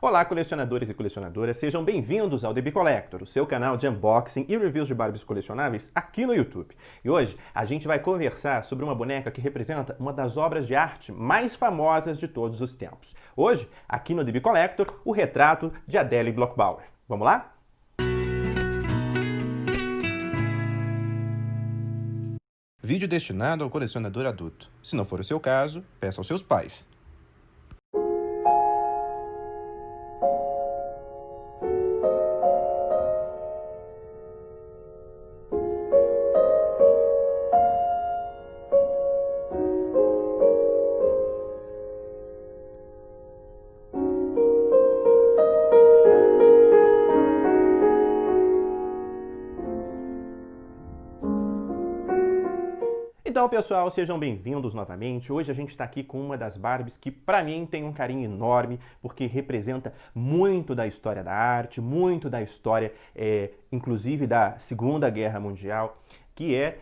Olá, colecionadores e colecionadoras, sejam bem-vindos ao DB Collector, o seu canal de unboxing e reviews de Barbies colecionáveis aqui no YouTube. E hoje a gente vai conversar sobre uma boneca que representa uma das obras de arte mais famosas de todos os tempos. Hoje, aqui no DB Collector, o retrato de Adele Bloch-Bauer. Vamos lá? Vídeo destinado ao colecionador adulto. Se não for o seu caso, peça aos seus pais. Então, pessoal, sejam bem-vindos novamente. Hoje a gente está aqui com uma das Barbies que, para mim, tem um carinho enorme, porque representa muito da história da arte, muito da história, inclusive, da Segunda Guerra Mundial, que é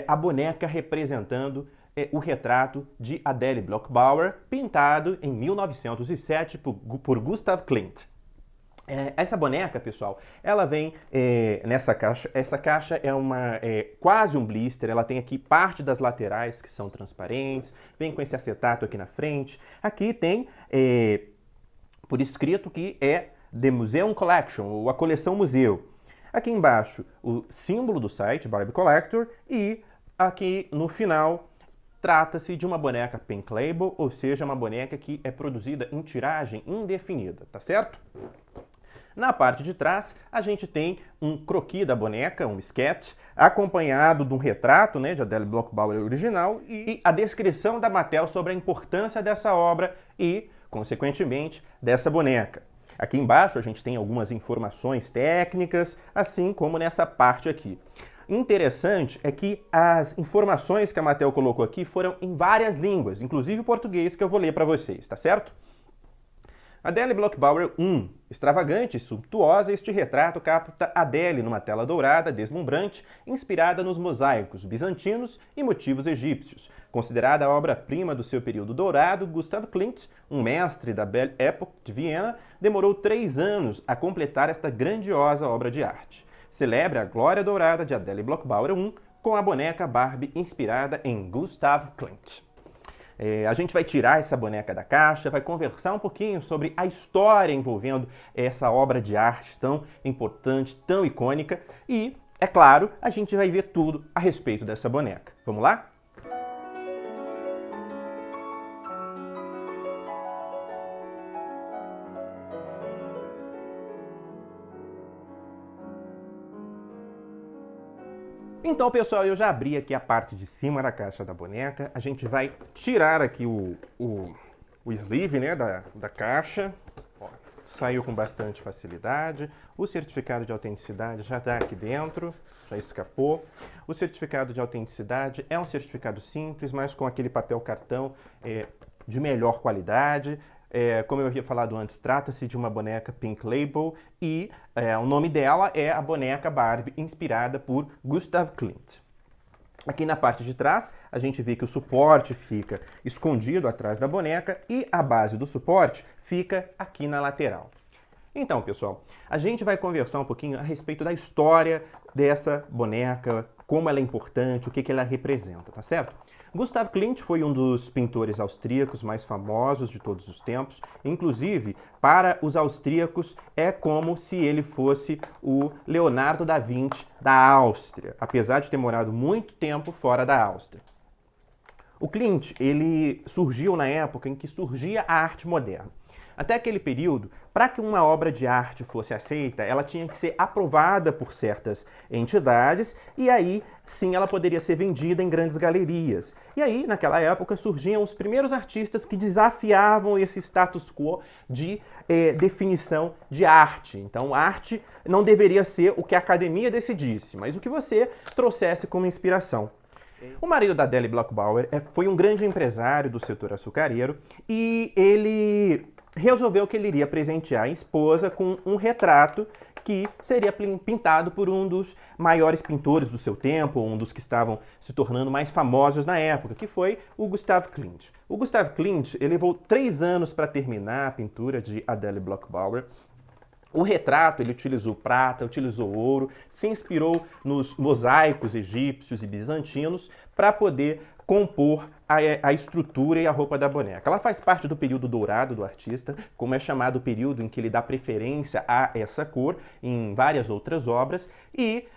a boneca representando o retrato de Adele Bloch-Bauer, pintado em 1907 por Gustav Klimt. Essa boneca, pessoal, ela vem nessa caixa. Essa caixa é quase um blister. Ela tem aqui parte das laterais que são transparentes. Vem com esse acetato aqui na frente. Aqui tem por escrito que é The Museum Collection, ou a coleção museu. Aqui embaixo o símbolo do site, Barbie Collector. E aqui no final trata-se de uma boneca Pink Label, ou seja, uma boneca que é produzida em tiragem indefinida, tá certo? Na parte de trás, a gente tem um croquis da boneca, um sketch, acompanhado de um retrato, de Adele Bloch-Bauer original e a descrição da Mattel sobre a importância dessa obra e, consequentemente, dessa boneca. Aqui embaixo a gente tem algumas informações técnicas, assim como nessa parte aqui. Interessante é que as informações que a Mattel colocou aqui foram em várias línguas, inclusive o português, que eu vou ler para vocês, tá certo? Adele Bloch-Bauer 1. Extravagante e suntuosa, este retrato capta Adele numa tela dourada, deslumbrante, inspirada nos mosaicos bizantinos e motivos egípcios. Considerada a obra-prima do seu período dourado, Gustav Klimt, um mestre da Belle Époque de Viena, demorou 3 anos a completar esta grandiosa obra de arte. Celebre a glória dourada de Adele Bloch-Bauer 1 com a boneca Barbie inspirada em Gustav Klimt. A gente vai tirar essa boneca da caixa, vai conversar um pouquinho sobre a história envolvendo essa obra de arte tão importante, tão icônica e, é claro, a gente vai ver tudo a respeito dessa boneca. Vamos lá? Então, pessoal, eu já abri aqui a parte de cima da caixa da boneca. A gente vai tirar aqui o sleeve, da caixa. Ó, saiu com bastante facilidade. O certificado de autenticidade já está aqui dentro, já escapou. O certificado de autenticidade é um certificado simples, mas com aquele papel cartão de melhor qualidade. Como eu havia falado antes, trata-se de uma boneca Pink Label e o nome dela é a boneca Barbie inspirada por Gustav Klimt. Aqui na parte de trás, a gente vê que o suporte fica escondido atrás da boneca e a base do suporte fica aqui na lateral. Então, pessoal, a gente vai conversar um pouquinho a respeito da história dessa boneca, como ela é importante, o que ela representa, tá certo? Gustav Klimt foi um dos pintores austríacos mais famosos de todos os tempos. Inclusive, para os austríacos, é como se ele fosse o Leonardo da Vinci da Áustria, apesar de ter morado muito tempo fora da Áustria. O Klimt, ele surgiu na época em que surgia a arte moderna. Até aquele período, para que uma obra de arte fosse aceita, ela tinha que ser aprovada por certas entidades e aí sim ela poderia ser vendida em grandes galerias. E aí, naquela época, surgiam os primeiros artistas que desafiavam esse status quo de definição de arte. Então, arte não deveria ser o que a academia decidisse, mas o que você trouxesse como inspiração. O marido da Adele Bloch-Bauer foi um grande empresário do setor açucareiro e ele resolveu que ele iria presentear a esposa com um retrato que seria pintado por um dos maiores pintores do seu tempo, um dos que estavam se tornando mais famosos na época, que foi o Gustav Klimt. O Gustav Klimt ele levou 3 anos para terminar a pintura de Adele Bloch-Bauer. O retrato ele utilizou prata, utilizou ouro, se inspirou nos mosaicos egípcios e bizantinos para poder compor a estrutura e a roupa da boneca. Ela faz parte do período dourado do artista, como é chamado o período em que ele dá preferência a essa cor em várias outras obras, e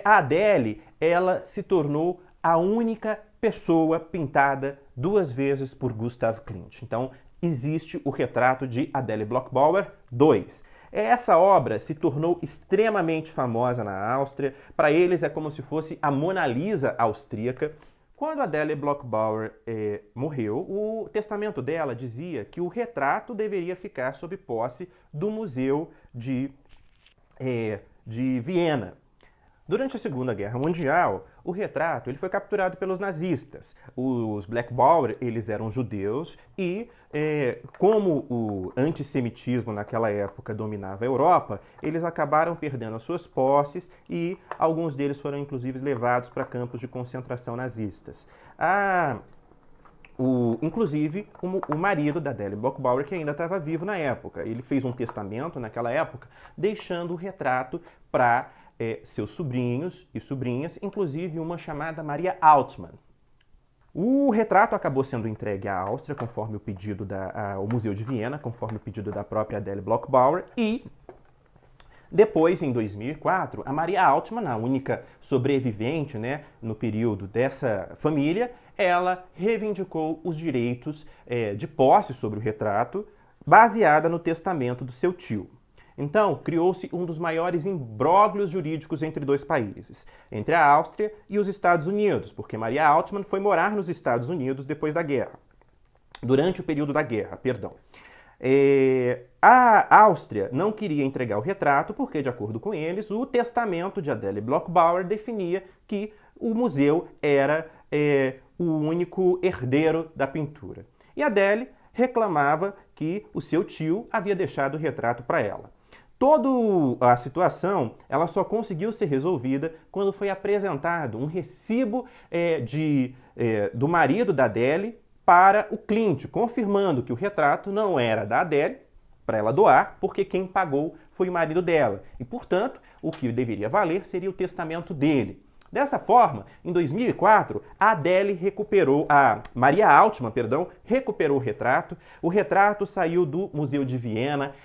a Adele, ela se tornou a única pessoa pintada 2 vezes por Gustav Klimt. Então, existe o retrato de Adele Bloch-Bauer 2. Essa obra se tornou extremamente famosa na Áustria. Para eles é como se fosse a Mona Lisa austríaca. Quando Adele Bloch-Bauer morreu, o testamento dela dizia que o retrato deveria ficar sob posse do Museu de Viena. Durante a Segunda Guerra Mundial, o retrato ele foi capturado pelos nazistas. Os Bloch-Bauer eles eram judeus e, como o antissemitismo naquela época dominava a Europa, eles acabaram perdendo as suas posses e alguns deles foram inclusive levados para campos de concentração nazistas. Inclusive, o marido da Adele Bloch-Bauer, que ainda estava vivo na época. Ele fez um testamento naquela época, deixando o retrato para seus sobrinhos e sobrinhas, inclusive uma chamada Maria Altmann. O retrato acabou sendo entregue à Áustria, conforme o pedido ao Museu de Viena, conforme o pedido da própria Adele Bloch-Bauer, e depois, em 2004, a Maria Altmann, a única sobrevivente, né, no período dessa família, ela reivindicou os direitos de posse sobre o retrato, baseada no testamento do seu tio. Então, criou-se um dos maiores imbróglios jurídicos entre 2 países, entre a Áustria e os Estados Unidos, porque Maria Altmann foi morar nos Estados Unidos depois da guerra, durante o período da guerra, perdão. A Áustria não queria entregar o retrato porque, de acordo com eles, o testamento de Adele Bloch-Bauer definia que o museu era o único herdeiro da pintura. E Adele reclamava que o seu tio havia deixado o retrato para ela. Toda a situação ela só conseguiu ser resolvida quando foi apresentado um recibo do marido da Adele para o Klimt, confirmando que o retrato não era da Adele, para ela doar, porque quem pagou foi o marido dela. E, portanto, o que deveria valer seria o testamento dele. Dessa forma, em 2004, a Maria Altmann, recuperou o retrato. O retrato saiu do Museu de Viena,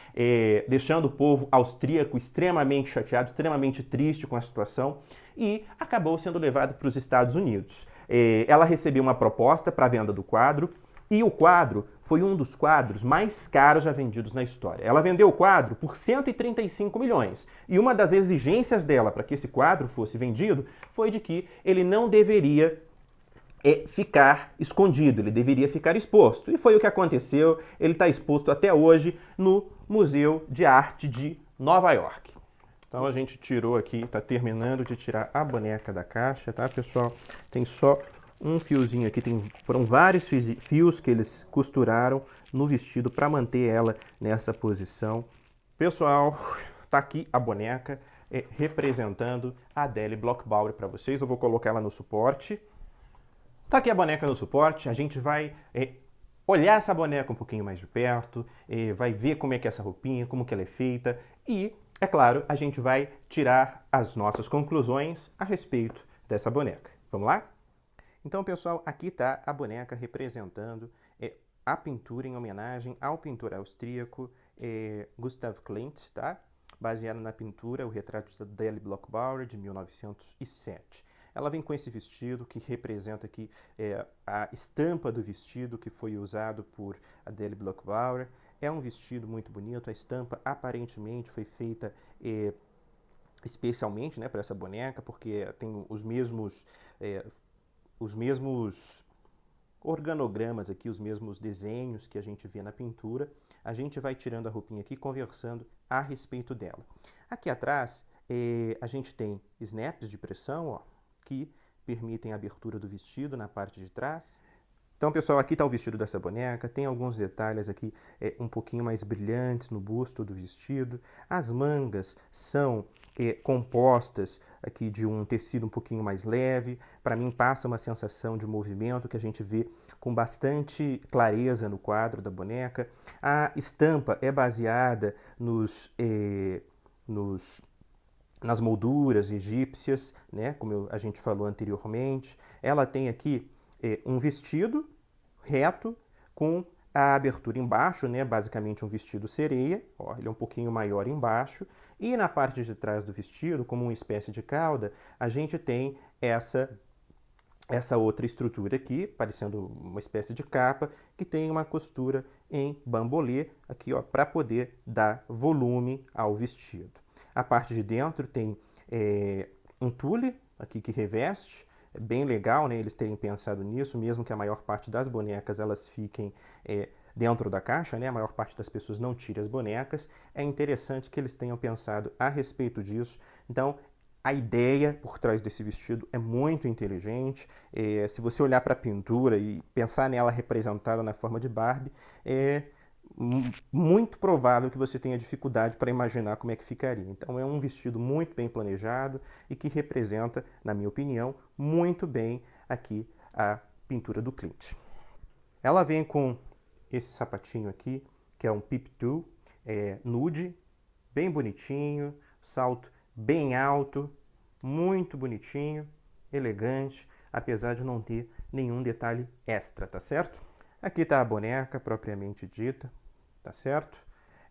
deixando o povo austríaco extremamente chateado, extremamente triste com a situação, e acabou sendo levado para os Estados Unidos. Ela recebeu uma proposta para a venda do quadro, e o quadro foi um dos quadros mais caros já vendidos na história. Ela vendeu o quadro por 135 milhões. E uma das exigências dela para que esse quadro fosse vendido foi de que ele não deveria ficar escondido, ele deveria ficar exposto. E foi o que aconteceu. Ele está exposto até hoje no Museu de Arte de Nova York. Então a gente tirou aqui, está terminando de tirar a boneca da caixa, tá, pessoal? Tem só um fiozinho aqui, foram vários fios que eles costuraram no vestido para manter ela nessa posição. Pessoal, tá aqui a boneca representando a Adele Bloch-Bauer para vocês. Eu vou colocar ela no suporte. Tá aqui a boneca no suporte. A gente vai olhar essa boneca um pouquinho mais de perto, vai ver como é que é essa roupinha, como que ela é feita e, é claro, a gente vai tirar as nossas conclusões a respeito dessa boneca. Vamos lá? Então, pessoal, aqui está a boneca representando a pintura em homenagem ao pintor austríaco Gustav Klimt, tá? Baseado na pintura, o retrato de Adele Bloch-Bauer, de 1907. Ela vem com esse vestido que representa aqui a estampa do vestido que foi usado por Adele Bloch-Bauer. É um vestido muito bonito, a estampa aparentemente foi feita especialmente, né, para essa boneca, porque tem os mesmos organogramas aqui, os mesmos desenhos que a gente vê na pintura. A gente vai tirando a roupinha aqui, conversando a respeito dela. Aqui atrás, a gente tem snaps de pressão, ó, que permitem a abertura do vestido na parte de trás. Então, pessoal, aqui está o vestido dessa boneca. Tem alguns detalhes aqui um pouquinho mais brilhantes no busto do vestido. As mangas são compostas aqui de um tecido um pouquinho mais leve. Para mim, passa uma sensação de movimento que a gente vê com bastante clareza no quadro da boneca. A estampa é baseada nas molduras egípcias, né? Como a gente falou anteriormente. Ela tem aqui um vestido reto com a abertura embaixo, né? Basicamente um vestido sereia, ó, ele é um pouquinho maior embaixo, e na parte de trás do vestido, como uma espécie de cauda, a gente tem essa outra estrutura aqui, parecendo uma espécie de capa, que tem uma costura em bambolê aqui, ó, para poder dar volume ao vestido. A parte de dentro tem um tule aqui que reveste. É bem legal, né, eles terem pensado nisso, mesmo que a maior parte das bonecas elas fiquem dentro da caixa, né, a maior parte das pessoas não tire as bonecas. É interessante que eles tenham pensado a respeito disso. Então, a ideia por trás desse vestido é muito inteligente. Se você olhar para a pintura e pensar nela representada na forma de Barbie, é muito provável que você tenha dificuldade para imaginar como é que ficaria. Então é um vestido muito bem planejado e que representa, na minha opinião, muito bem aqui a pintura do Clint. Ela vem com esse sapatinho aqui, que é um Peep-Toe, nude, bem bonitinho, salto bem alto, muito bonitinho, elegante, apesar de não ter nenhum detalhe extra, tá certo? Aqui está a boneca propriamente dita, tá certo?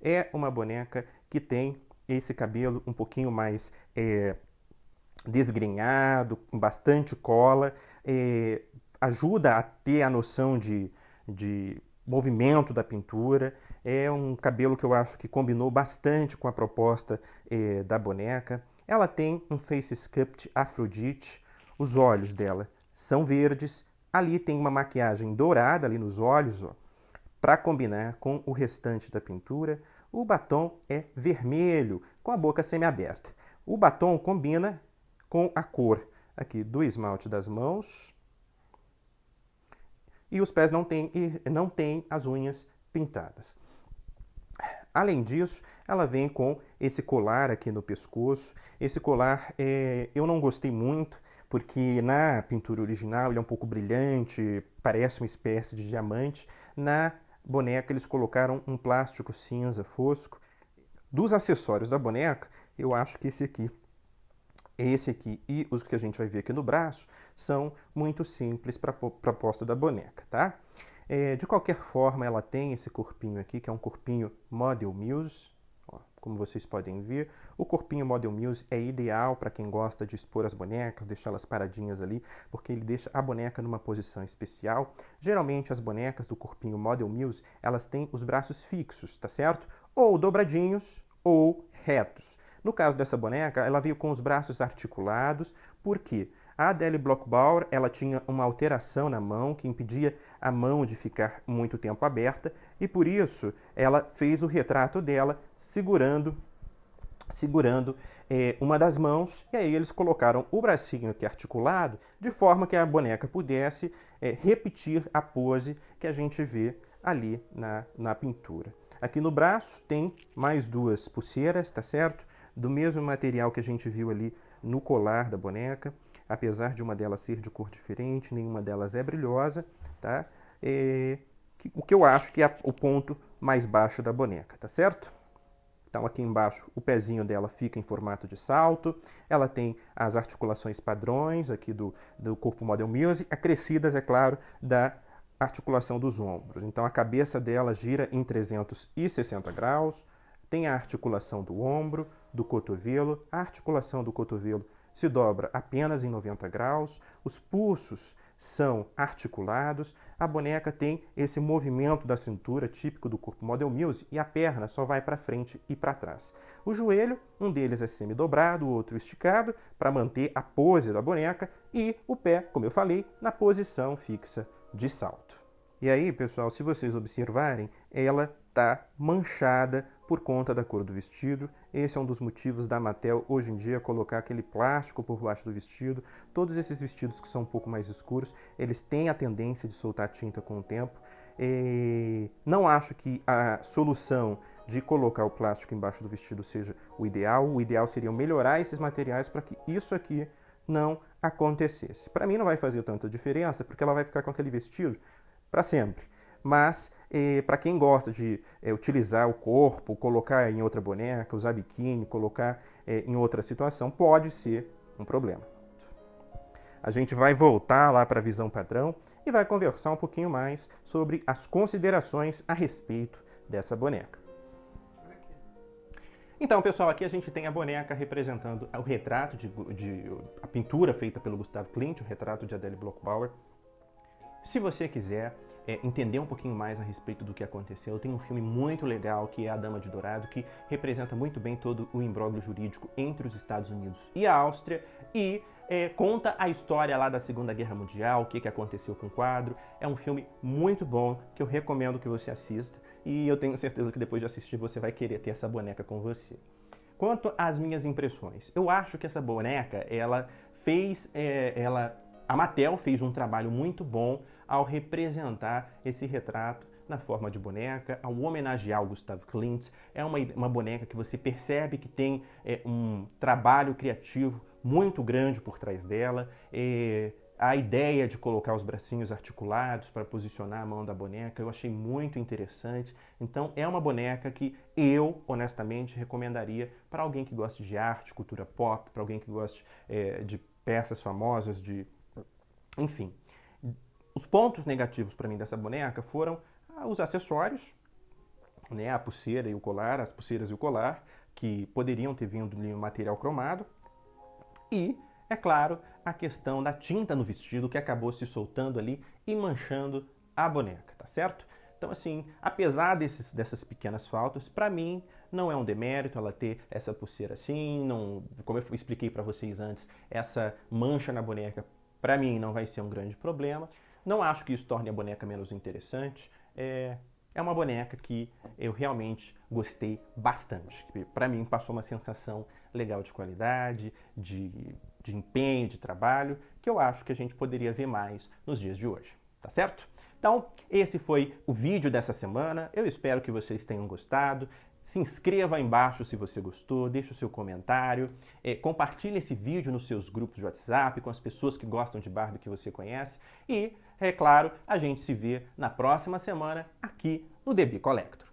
É uma boneca que tem esse cabelo um pouquinho mais desgrenhado, com bastante cola, ajuda a ter a noção de movimento da pintura. É um cabelo que eu acho que combinou bastante com a proposta da boneca. Ela tem um face sculpt Afrodite, os olhos dela são verdes, ali tem uma maquiagem dourada ali nos olhos, para combinar com o restante da pintura. O batom é vermelho, com a boca semiaberta. O batom combina com a cor aqui do esmalte das mãos. E os pés não têm as unhas pintadas. Além disso, ela vem com esse colar aqui no pescoço. Esse colar eu não gostei muito, porque na pintura original ele é um pouco brilhante, parece uma espécie de diamante. Na boneca eles colocaram um plástico cinza fosco. Dos acessórios da boneca, eu acho que esse aqui e os que a gente vai ver aqui no braço são muito simples para a proposta da boneca, tá? De qualquer forma, ela tem esse corpinho aqui, que é um corpinho Model Muse, ó, como vocês podem ver. O corpinho Model Muse é ideal para quem gosta de expor as bonecas, deixá-las paradinhas ali, porque ele deixa a boneca numa posição especial. Geralmente, as bonecas do corpinho Model Muse, elas têm os braços fixos, tá certo? Ou dobradinhos ou retos. No caso dessa boneca, ela veio com os braços articulados, por quê? A Adele Bloch-Bauer, ela tinha uma alteração na mão que impedia a mão de ficar muito tempo aberta e por isso ela fez o retrato dela segurando uma das mãos, e aí eles colocaram o bracinho aqui articulado de forma que a boneca pudesse repetir a pose que a gente vê ali na pintura. Aqui no braço tem mais duas pulseiras, tá certo? Do mesmo material que a gente viu ali no colar da boneca. Apesar de uma delas ser de cor diferente, nenhuma delas é brilhosa, tá? O que eu acho que é o ponto mais baixo da boneca, tá certo? Então aqui embaixo o pezinho dela fica em formato de salto, ela tem as articulações padrões aqui do corpo Model Muse, acrescidas, é claro, da articulação dos ombros. Então a cabeça dela gira em 360 graus, tem a articulação do ombro, do cotovelo, a articulação do cotovelo se dobra apenas em 90 graus, os pulsos são articulados, a boneca tem esse movimento da cintura típico do corpo Model Muse e a perna só vai para frente e para trás. O joelho, um deles é semi-dobrado, o outro esticado, para manter a pose da boneca, e o pé, como eu falei, na posição fixa de salto. E aí, pessoal, se vocês observarem, ela está manchada por conta da cor do vestido. Esse é um dos motivos da Mattel hoje em dia colocar aquele plástico por baixo do vestido. Todos esses vestidos que são um pouco mais escuros, eles têm a tendência de soltar tinta com o tempo. Não acho que a solução de colocar o plástico embaixo do vestido seja o ideal. O ideal seria melhorar esses materiais para que isso aqui não acontecesse. Para mim não vai fazer tanta diferença, porque ela vai ficar com aquele vestido para sempre. Mas para quem gosta de utilizar o corpo, colocar em outra boneca, usar biquíni, colocar em outra situação, pode ser um problema. A gente vai voltar lá para a visão padrão e vai conversar um pouquinho mais sobre as considerações a respeito dessa boneca. Então, pessoal, aqui a gente tem a boneca representando o retrato a pintura feita pelo Gustav Klimt, o retrato de Adele Bloch-Bauer. Se você quiser entender um pouquinho mais a respeito do que aconteceu, tem um filme muito legal que é A Dama de Dourado, que representa muito bem todo o imbróglio jurídico entre os Estados Unidos e a Áustria e conta a história lá da Segunda Guerra Mundial, o que aconteceu com o quadro. É um filme muito bom que eu recomendo que você assista e eu tenho certeza que depois de assistir você vai querer ter essa boneca com você. Quanto às minhas impressões, eu acho que essa boneca, a Mattel fez um trabalho muito bom ao representar esse retrato na forma de boneca, ao homenagear o Gustav Klimt. É uma boneca que você percebe que tem um trabalho criativo muito grande por trás dela. A ideia de colocar os bracinhos articulados para posicionar a mão da boneca, eu achei muito interessante. Então é uma boneca que eu, honestamente, recomendaria para alguém que gosta de arte, cultura pop, para alguém que gosta de peças famosas, enfim. Os pontos negativos para mim dessa boneca foram os acessórios, né, a pulseira e o colar, as pulseiras e o colar, que poderiam ter vindo de material cromado. E, é claro, a questão da tinta no vestido que acabou se soltando ali e manchando a boneca, tá certo? Então, assim, apesar dessas pequenas faltas, para mim não é um demérito ela ter essa pulseira assim, não, como eu expliquei para vocês antes, essa mancha na boneca, para mim não vai ser um grande problema. Não acho que isso torne a boneca menos interessante. É uma boneca que eu realmente gostei bastante. Para mim passou uma sensação legal de qualidade, de empenho, de trabalho, que eu acho que a gente poderia ver mais nos dias de hoje, tá certo? Então, esse foi o vídeo dessa semana. Eu espero que vocês tenham gostado. Se inscreva aí embaixo se você gostou, deixe o seu comentário, compartilhe esse vídeo nos seus grupos de WhatsApp, com as pessoas que gostam de Barbie que você conhece e, é claro, a gente se vê na próxima semana aqui no DB Collector.